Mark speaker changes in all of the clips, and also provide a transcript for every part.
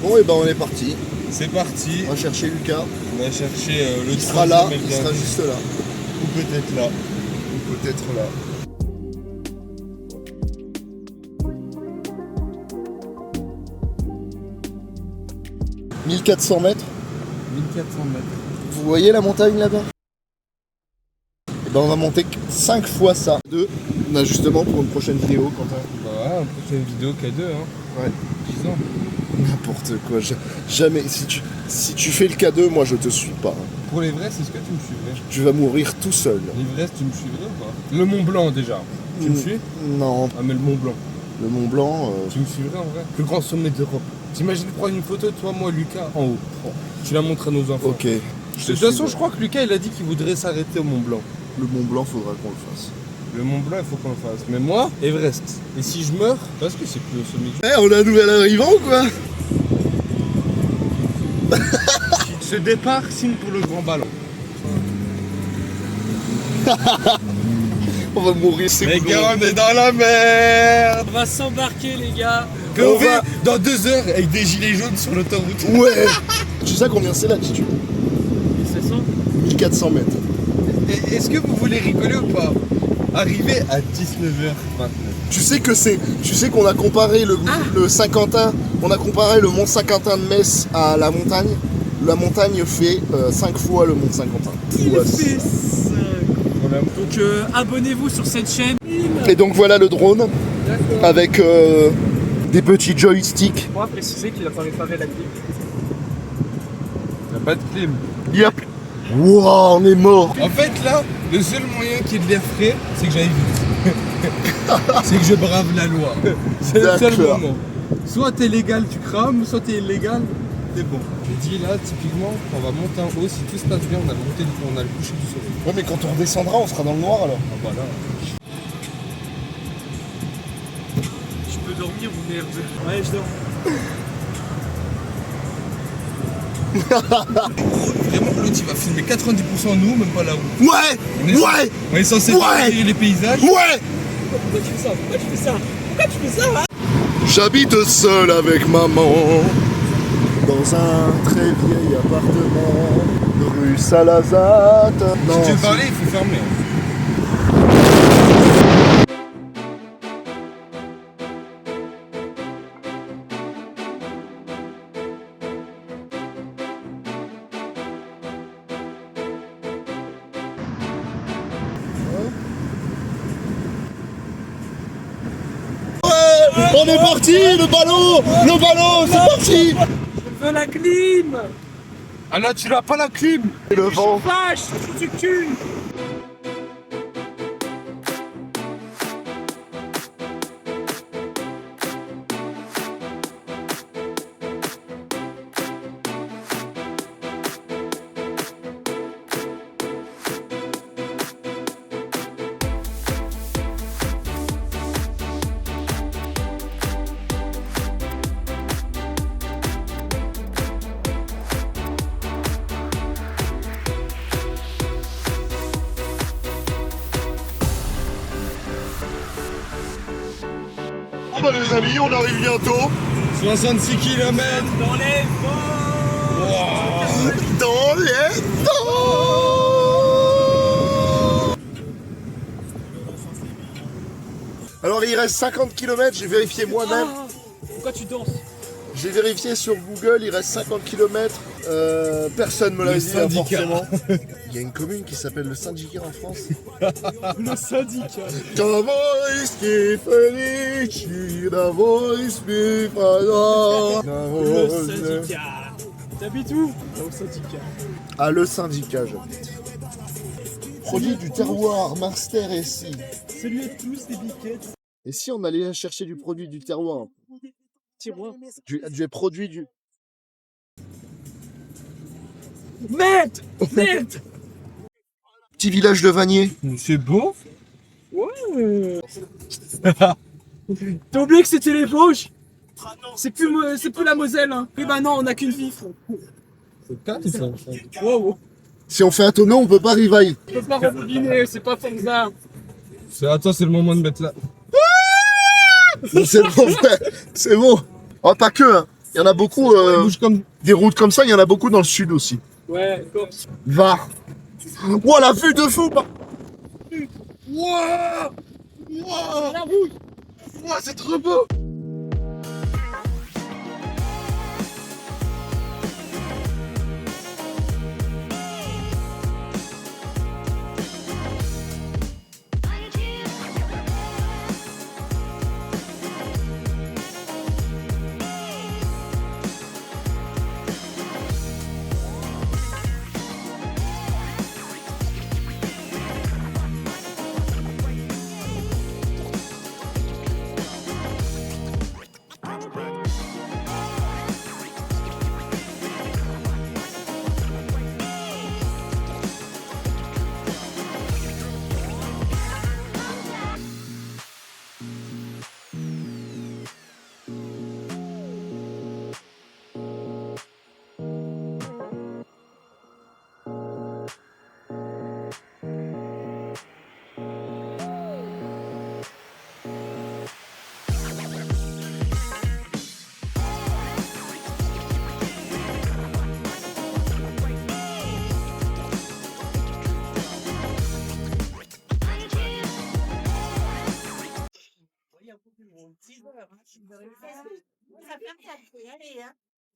Speaker 1: Bon, et ben on est parti.
Speaker 2: C'est parti.
Speaker 1: On va chercher Lucas.
Speaker 2: On va chercher le
Speaker 1: Il sera là,
Speaker 2: troisième
Speaker 1: il sera juste là.
Speaker 2: Ou peut-être là.
Speaker 1: Ou peut-être là. « 1400 mètres.
Speaker 2: 1400 mètres.
Speaker 1: Vous voyez la montagne là-bas? Et ben on va monter 5 fois ça. 2, on a justement pour une prochaine vidéo, Quentin.
Speaker 2: Bah ouais, une prochaine vidéo K2, hein.
Speaker 1: Ouais.
Speaker 2: 10 ans.
Speaker 1: N'importe quoi. Jamais. Si tu fais le K2, moi je te suis pas. Hein.
Speaker 2: Pour l'Everest, est-ce que tu me suivrais?
Speaker 1: Tu vas mourir tout seul.
Speaker 2: L'Everest, tu me suivrais ou pas? Le Mont Blanc déjà. Tu me suis?
Speaker 1: Non.
Speaker 2: Ah mais le Mont Blanc.
Speaker 1: Le Mont Blanc.
Speaker 2: Tu me suivrais en vrai? Plus grand sommet d'Europe. T'imagines prendre une photo de toi, moi, Lucas, en haut. Tu la montres à nos enfants.
Speaker 1: Ok.
Speaker 2: De toute façon, je crois que Lucas, il a dit qu'il voudrait s'arrêter au Mont Blanc.
Speaker 1: Le Mont Blanc, faudra qu'on le fasse.
Speaker 2: Le Mont Blanc, il faut qu'on le fasse. Mais moi, Everest. Et si je meurs, parce que c'est plus au sommet.
Speaker 1: Eh, on a un nouvel arrivant ou quoi?
Speaker 2: Ce départ signe pour le grand ballon.
Speaker 1: On va mourir, c'est
Speaker 2: Les
Speaker 1: bon.
Speaker 2: gars, on est dans la mer.
Speaker 3: On va s'embarquer les gars.
Speaker 2: Puis on va dans 2 heures avec des gilets jaunes sur l'autoroute.
Speaker 1: Ouais. Tu sais combien c'est l'altitude?
Speaker 3: 1700.
Speaker 1: 1400 mètres.
Speaker 2: Est-ce que vous voulez rigoler ou pas? Arriver à 19h29.
Speaker 1: Tu sais qu'on a comparé le Saint-Quentin, on a comparé le mont Saint-Quentin de Metz à la montagne. La montagne fait 5 fois le mont Saint-Quentin.
Speaker 3: Il
Speaker 1: Ouais,
Speaker 3: fait
Speaker 1: c'est-
Speaker 3: 5. Donc abonnez-vous sur cette chaîne.
Speaker 1: Et donc voilà le drone
Speaker 3: D'accord.
Speaker 1: avec des petits joysticks.
Speaker 3: On va préciser qu'il a pas réparé la clé.
Speaker 2: Y'a pas de clim.
Speaker 1: Yep. Wow, on est mort.
Speaker 2: En fait là, le seul moyen qu'il y ait de l'air frais, c'est que j'aille vite. C'est que je brave la loi. C'est le seul
Speaker 1: D'accord.
Speaker 2: moment. Soit t'es légal, tu crames, soit t'es illégal, t'es bon. Je dis là, typiquement, on va monter en haut, si tout se passe bien, on a le coucher du soleil.
Speaker 1: Ouais, mais quand on redescendra, on sera dans le noir alors.
Speaker 2: Ah voilà.
Speaker 3: Je peux dormir ou merde? Ouais, je dors.
Speaker 2: Vraiment, l'autre il va filmer 90% nous, même pas là où.
Speaker 1: Ouais.
Speaker 2: On est censé
Speaker 1: Ouais.
Speaker 2: découvrir les paysages.
Speaker 1: Ouais.
Speaker 3: Pourquoi tu fais ça? Pourquoi tu fais ça? Pourquoi tu fais ça? Hein?
Speaker 1: J'habite seul avec maman dans un très vieil appartement rue Salazate. Non,
Speaker 2: Si tu veux parler, il faut fermer.
Speaker 1: on est parti, le ballon, c'est parti.
Speaker 3: Je veux la clim.
Speaker 2: Ah là, tu n'as pas la clim.
Speaker 1: Et le vent.
Speaker 3: Vache, tu cul.
Speaker 1: Bah les amis, on arrive bientôt
Speaker 2: 66 km.
Speaker 3: Dans les vents.
Speaker 1: dans les temps. Alors il reste 50 km, j'ai vérifié moi-même.
Speaker 3: Ah, pourquoi tu danses?
Speaker 1: J'ai vérifié sur Google, il reste 50 km. Personne me l'a
Speaker 2: Le
Speaker 1: dit, hein,
Speaker 2: syndicat.
Speaker 1: forcément. Il y a une commune qui s'appelle le Syndicat en France.
Speaker 3: Le syndicat. Le syndicat. T'habites où? Au syndicat.
Speaker 1: Ah, le syndicat, j'habite. Produit du terroir, Marster et si.
Speaker 3: Salut à tous les biquettes.
Speaker 1: Et si on allait chercher du produit du terroir?
Speaker 3: Tiroir.
Speaker 1: Du produit du...
Speaker 3: Merde. Merde.
Speaker 1: Petit village de Vanier.
Speaker 2: C'est beau.
Speaker 3: Ouais. T'as oublié que c'était les Vosges? C'est plus la Moselle. Hein. Oui bah non, on a qu'une vie.
Speaker 2: C'est calme ça.
Speaker 3: Wow.
Speaker 1: Si on fait un tonneau, on peut pas rivailler.
Speaker 3: Je peux pas rembobiner, c'est pas Forza.
Speaker 2: Attends, c'est le moment de mettre là.
Speaker 1: C'est bon, frère. C'est bon. Oh, pas que, hein. Il y en a beaucoup,
Speaker 2: bouge comme...
Speaker 1: des routes comme ça, il y en a beaucoup dans le sud aussi.
Speaker 3: Ouais, Corse.
Speaker 1: Va. Ouah, la vue de fou. Ouah. Ouah. Ouah, c'est trop beau.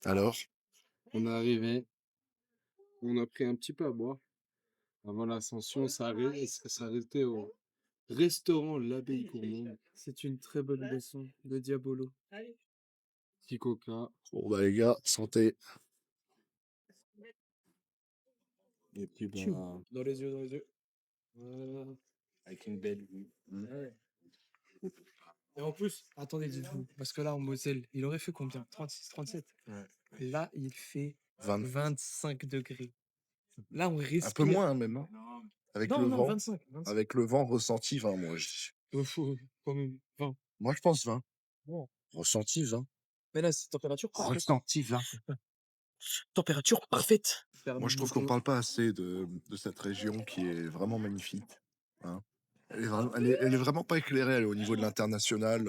Speaker 1: Alors,
Speaker 2: On est arrivé, on a pris un petit peu à boire. Avant l'ascension, on s'arrêtait au restaurant L'Abbaye Gourmande. C'est une très bonne boisson de Diabolo. Petit coca.
Speaker 1: bon bah les gars, santé.
Speaker 2: Et puis
Speaker 3: Dans les yeux, dans les yeux.
Speaker 2: voilà, avec une belle vue.
Speaker 3: Ouais. Et en plus, attendez, dites-vous, parce que là, en Moselle, il aurait fait combien? 36, 37.
Speaker 2: Ouais.
Speaker 3: Là, il fait
Speaker 1: 20.
Speaker 3: 25 degrés. Là, on
Speaker 1: Un
Speaker 3: respire.
Speaker 1: peu moins même. Hein. Avec
Speaker 3: Non,
Speaker 1: le
Speaker 3: non,
Speaker 1: vent.
Speaker 3: 25. 25.
Speaker 1: Avec le vent ressenti 20, moi.
Speaker 3: Faut quand même 20.
Speaker 1: Moi, je pense 20.
Speaker 3: Bon.
Speaker 1: Ressenti 20.
Speaker 3: Mais là, c'est température parfaite.
Speaker 1: Ressenti 20.
Speaker 3: Température parfaite.
Speaker 1: Moi, je trouve qu'on parle pas assez de cette région qui est vraiment magnifique. Hein. Elle est vraiment pas éclairée elle, au niveau de l'international.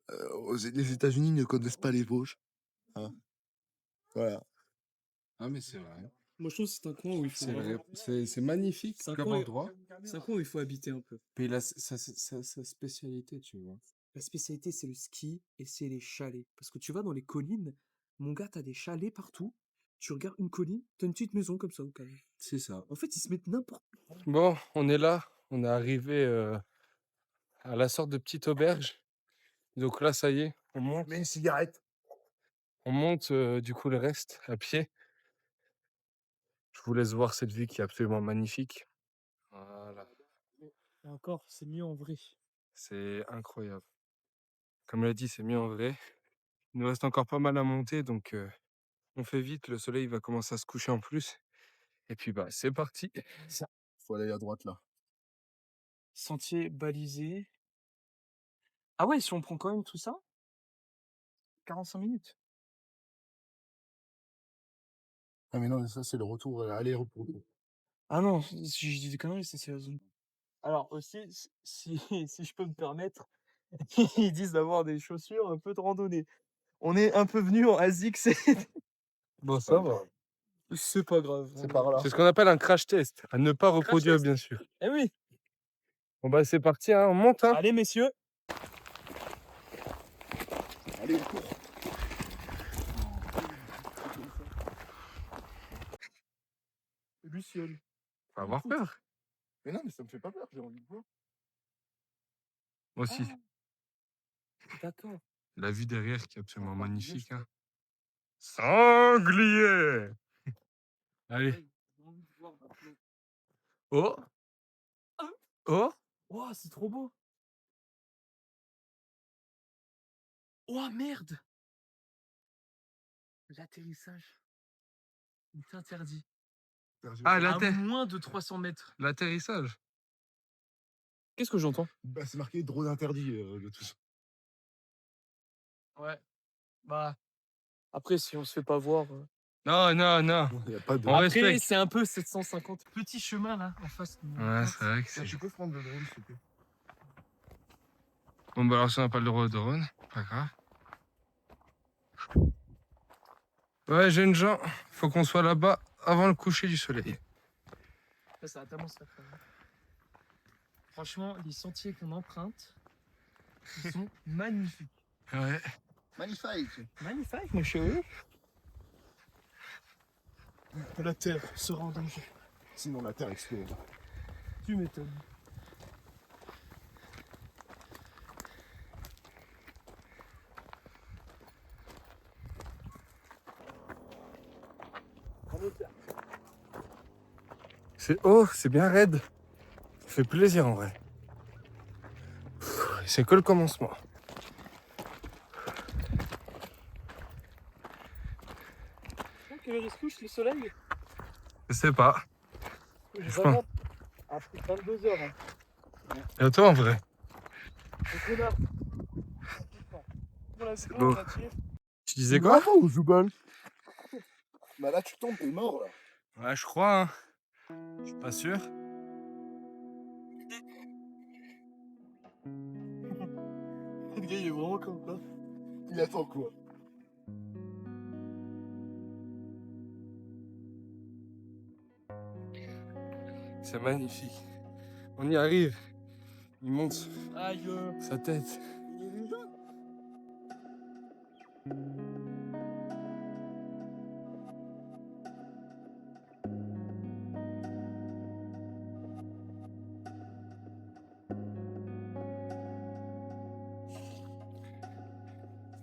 Speaker 1: Les États-Unis ne connaissent pas les Vosges. Hein. Voilà.
Speaker 2: Ah mais c'est vrai.
Speaker 3: Moi, je trouve que c'est un coin où il faut.
Speaker 2: C'est
Speaker 3: vraiment-
Speaker 2: vrai. C'est magnifique
Speaker 3: C'est un
Speaker 2: comme
Speaker 3: coin-
Speaker 2: endroit.
Speaker 3: C'est un coin où il faut habiter un peu.
Speaker 2: Puis là, sa spécialité, tu vois.
Speaker 3: La spécialité, c'est le ski et c'est les chalets. Parce que tu vas dans les collines, mon gars, t'as des chalets partout. Tu regardes une colline, t'as une petite maison comme ça au calme.
Speaker 2: C'est ça.
Speaker 3: En fait, ils se mettent n'importe
Speaker 2: Bon, on est là. On est arrivé à la sorte de petite auberge. Donc là, ça y est, on monte.
Speaker 1: Mets une cigarette.
Speaker 2: On monte du coup le reste à pied. Je vous laisse voir cette vue qui est absolument magnifique. Voilà,
Speaker 3: Et encore, c'est mieux en vrai.
Speaker 2: c'est incroyable. Comme l'a dit, c'est mieux en vrai. Il nous reste encore pas mal à monter, donc on fait vite. Le soleil va commencer à se coucher en plus. Et puis bah c'est parti.
Speaker 1: Faut aller à droite là.
Speaker 3: Sentier balisé. Ah ouais, si on prend quand même tout ça, 45 minutes.
Speaker 1: Ah mais non, ça c'est le retour, aller-retour.
Speaker 3: Ah non, si je dis des conneries, c'est la zone. Alors aussi, si je peux me permettre, ils disent d'avoir des chaussures un peu de randonnée. On est un peu venu en ASICS,
Speaker 2: Bon, ça va.
Speaker 3: c'est pas grave.
Speaker 1: C'est par là.
Speaker 2: C'est ce qu'on appelle un crash test. À ne pas reproduire,
Speaker 3: test.
Speaker 2: bien sûr.
Speaker 3: Eh oui,
Speaker 2: Bon bah c'est parti, hein, on monte. Hein.
Speaker 3: allez messieurs.
Speaker 1: Allez, on court.
Speaker 3: Luciole.
Speaker 2: Faut avoir peur.
Speaker 1: Mais non, mais ça me fait pas peur, j'ai envie de voir.
Speaker 2: Moi aussi.
Speaker 3: D'accord.
Speaker 2: La vue derrière qui est absolument magnifique. Hein. Sanglier. Allez. Oh. Oh.
Speaker 3: Ouah, c'est trop beau. Ouah, merde. L'atterrissage. Il t'interdit.
Speaker 2: Ah,
Speaker 3: À moins de 300 mètres.
Speaker 2: l'atterrissage.
Speaker 3: Qu'est-ce que j'entends?
Speaker 1: Bah, c'est marqué drone interdit de tout ça.
Speaker 3: Ouais. Bah, après, si on se fait pas voir.
Speaker 2: Non, non, non.
Speaker 1: Il y a pas de.
Speaker 2: On
Speaker 3: Après,
Speaker 2: respecte.
Speaker 3: c'est un peu 750. Petit chemin là, en face.
Speaker 2: Ouais, c'est vrai que c'est...
Speaker 1: Tu peux prendre le drone, s'il te plaît.
Speaker 2: Bon, bah alors si on n'a pas le droit au drone, pas grave.
Speaker 4: Ouais, jeunes gens, faut qu'on soit là-bas avant le coucher du soleil.
Speaker 3: Ça va tellement se faire quand même. Franchement, les sentiers qu'on emprunte, ils sont magnifiques.
Speaker 4: Ouais.
Speaker 1: Magnifique.
Speaker 3: Magnifique, mon chéri. La terre sera en danger.
Speaker 1: Sinon la terre explose.
Speaker 3: Tu m'étonnes.
Speaker 4: C'est haut, c'est bien raide. Ça fait plaisir en vrai. C'est que le commencement.
Speaker 3: Quelle heure il se couche le soleil?
Speaker 4: Je sais pas.
Speaker 3: J'ai
Speaker 4: Je
Speaker 3: vraiment après 22 heures. Hein.
Speaker 4: Et toi en vrai.
Speaker 3: Donc on a. On a
Speaker 4: C'est
Speaker 3: on
Speaker 4: beau.
Speaker 3: a tiré.
Speaker 4: Tu disais quoi?
Speaker 1: Bravo, Zoubal. Bah là tu tombes, t'es mort là.
Speaker 4: Ouais, je crois. Hein. Je suis pas sûr.
Speaker 3: Le gars il est vraiment comme ça.
Speaker 1: Il attend quoi?
Speaker 4: C'est magnifique. On y arrive. Il monte
Speaker 3: Aïe.
Speaker 4: sa tête.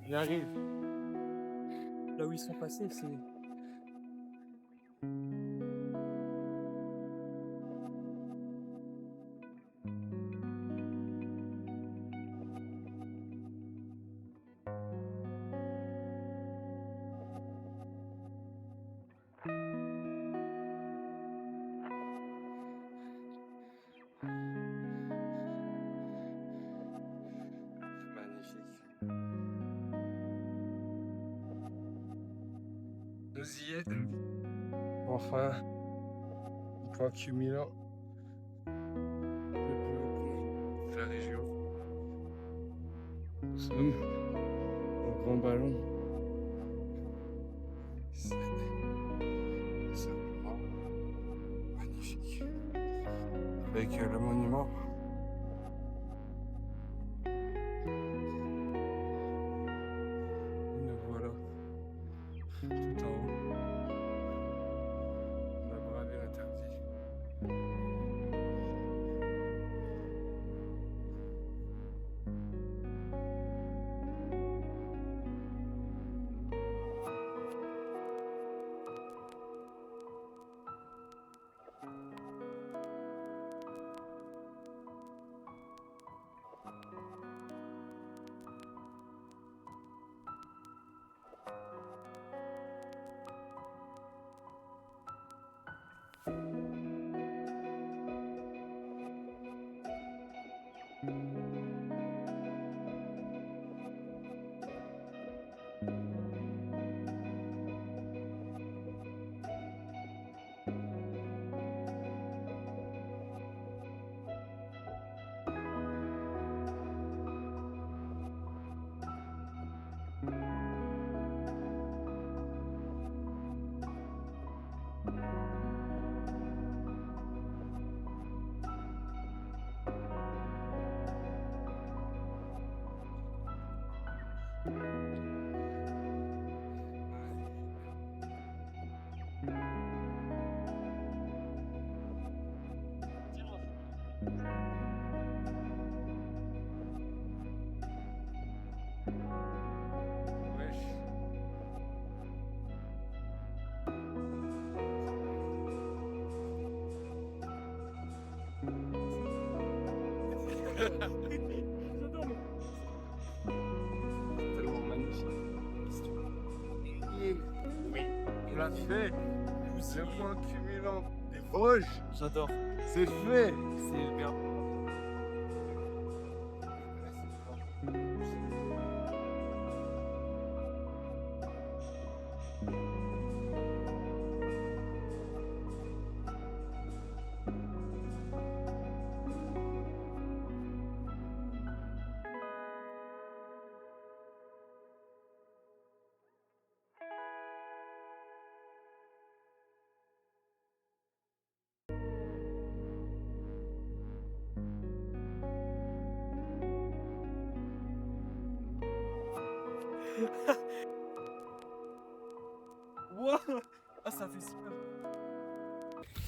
Speaker 4: Il arrive.
Speaker 3: Là où ils sont passés, c'est.
Speaker 4: Magnifique. Nous y est. Enfin, un point culminant le plus haut de la région. Nous sommes au Grand Ballon. C'est simplement magnifique. Avec le monument. Nous voilà tout en haut. On a bravé l'interdit. Wesh. Tellement magnifique. Oui, on l'a fait. Le point cumulant des Vosges,
Speaker 3: J'adore.
Speaker 4: c'est fait.
Speaker 3: C'est bien. Ouah. Ah, ça fait super.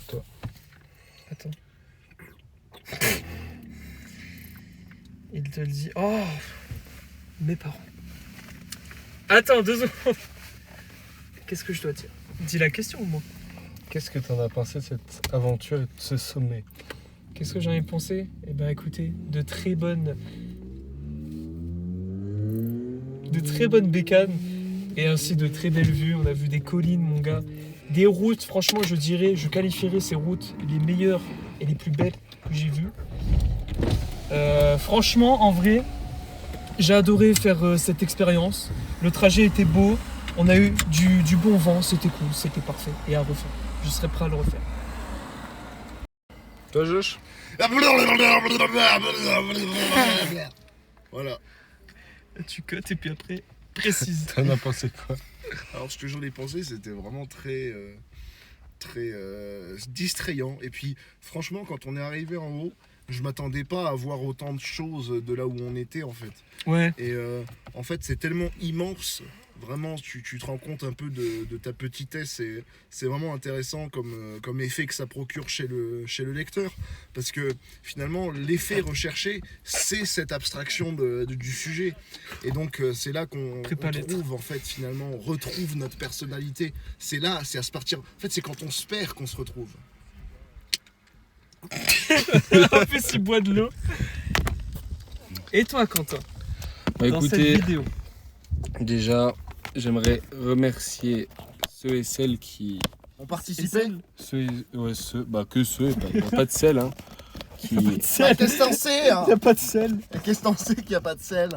Speaker 4: Toi.
Speaker 3: Attends. Il te le dit. Oh, mes parents. Attends, 2 secondes. Qu'est-ce que je dois dire? Dis la question, moi.
Speaker 4: Qu'est-ce que t'en as pensé de cette aventure et de ce sommet?
Speaker 3: Qu'est-ce que j'en ai pensé? Eh ben, écoutez, de très bonnes bécanes et ainsi de très belles vues. On a vu des collines, mon gars. Des routes, franchement, je qualifierais ces routes les meilleures et les plus belles que j'ai vues. Franchement, en vrai, j'ai adoré faire cette expérience. Le trajet était beau. On a eu du bon vent. C'était cool. C'était parfait. Et à refaire. Je serais prêt à le refaire.
Speaker 4: Toi, Josh?
Speaker 1: Voilà.
Speaker 3: Tu cut et puis après, précise.
Speaker 4: T'en as pensé quoi?
Speaker 1: Alors, ce que j'en ai pensé, c'était vraiment très distrayant. Et puis, franchement, quand on est arrivé en haut, je m'attendais pas à voir autant de choses de là où on était, en fait.
Speaker 3: Ouais.
Speaker 1: Et en fait, c'est tellement immense. Vraiment, tu te rends compte un peu de ta petitesse et c'est vraiment intéressant comme effet que ça procure chez le lecteur. Parce que finalement, l'effet recherché, c'est cette abstraction du sujet. Et donc, c'est là qu'on trouve, en fait, finalement, on retrouve notre personnalité. C'est là, c'est à se partir. En fait, c'est quand on se perd qu'on se retrouve.
Speaker 3: En plus, il boit de l'eau. Et toi, Quentin?
Speaker 4: Bah,
Speaker 3: Dans
Speaker 4: écoutez,
Speaker 3: cette vidéo.
Speaker 4: déjà, j'aimerais remercier ceux et celles qui...
Speaker 1: On participait.
Speaker 4: Ceux, ouais, ceux, bah que ceux, il n'y a pas de sel, hein. Qui...
Speaker 1: Qu'est-ce que t'en sais, hein?
Speaker 3: Y'a pas de sel.
Speaker 1: Qu'est-ce que t'en sais qu'il n'y a pas de sel?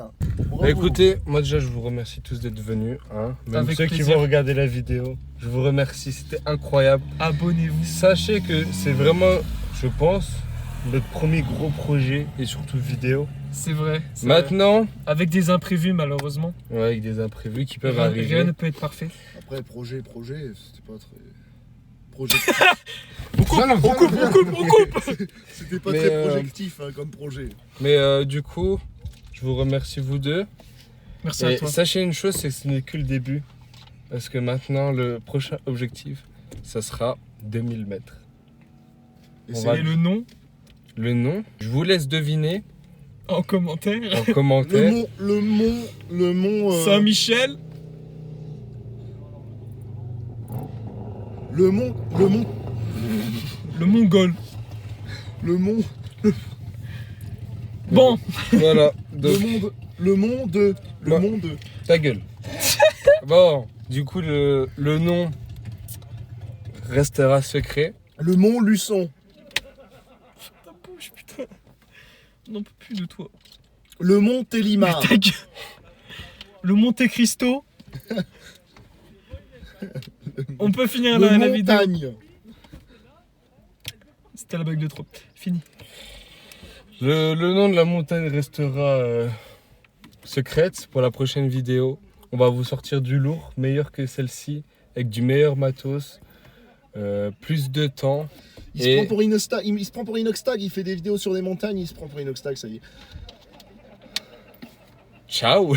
Speaker 4: Bah, écoutez, moi déjà je vous remercie tous d'être venus, hein. Même
Speaker 3: Avec
Speaker 4: ceux qui
Speaker 3: plaisir.
Speaker 4: vont regarder la vidéo, je vous remercie, c'était incroyable.
Speaker 3: Abonnez-vous.
Speaker 4: Sachez que c'est vraiment, je pense, notre premier gros projet et surtout vidéo.
Speaker 3: C'est vrai. c'est
Speaker 4: Maintenant,
Speaker 3: vrai. Avec des imprévus, malheureusement.
Speaker 4: ouais, avec des imprévus qui peuvent
Speaker 3: Rien
Speaker 4: arriver.
Speaker 3: ne peut être parfait.
Speaker 1: Après, projet, c'était pas très. Projet.
Speaker 3: On coupe.
Speaker 1: C'était pas
Speaker 4: Mais,
Speaker 1: très projectif hein, comme projet.
Speaker 4: Mais du coup, je vous remercie vous deux.
Speaker 3: Merci à
Speaker 4: Et
Speaker 3: toi.
Speaker 4: sachez une chose, c'est que ce n'est que le début. Parce que maintenant, le prochain objectif, ça sera 2000 mètres.
Speaker 1: Et
Speaker 4: On
Speaker 1: c'est
Speaker 4: va-
Speaker 3: Et le nom
Speaker 4: Le nom, je vous laisse deviner
Speaker 3: en commentaire.
Speaker 4: en commentaire.
Speaker 1: le mont.
Speaker 3: Saint-Michel.
Speaker 1: Le mont.
Speaker 3: Le Mongol.
Speaker 1: Le mont.
Speaker 3: Bon.
Speaker 4: Voilà, donc
Speaker 1: Le monde.
Speaker 4: Ouais. Ta gueule. Bon, du coup, le nom restera secret.
Speaker 1: Le mont Luçon.
Speaker 3: Ta bouche, putain. On n'en peut plus de toi.
Speaker 1: Le mont Télimar.
Speaker 3: Ta gueule. Le Monte Cristo. On peut finir
Speaker 1: Le
Speaker 3: la vidéo.
Speaker 1: montagne.
Speaker 3: C'était la blague de trop. Fini.
Speaker 4: Le nom de la montagne restera secrète pour la prochaine vidéo. On va vous sortir du lourd, meilleur que celle-ci, avec du meilleur matos, plus de temps.
Speaker 1: Il se prend pour Inoxtag, il fait des vidéos sur des montagnes, il se prend pour Inoxtag, ça y est.
Speaker 4: Ciao.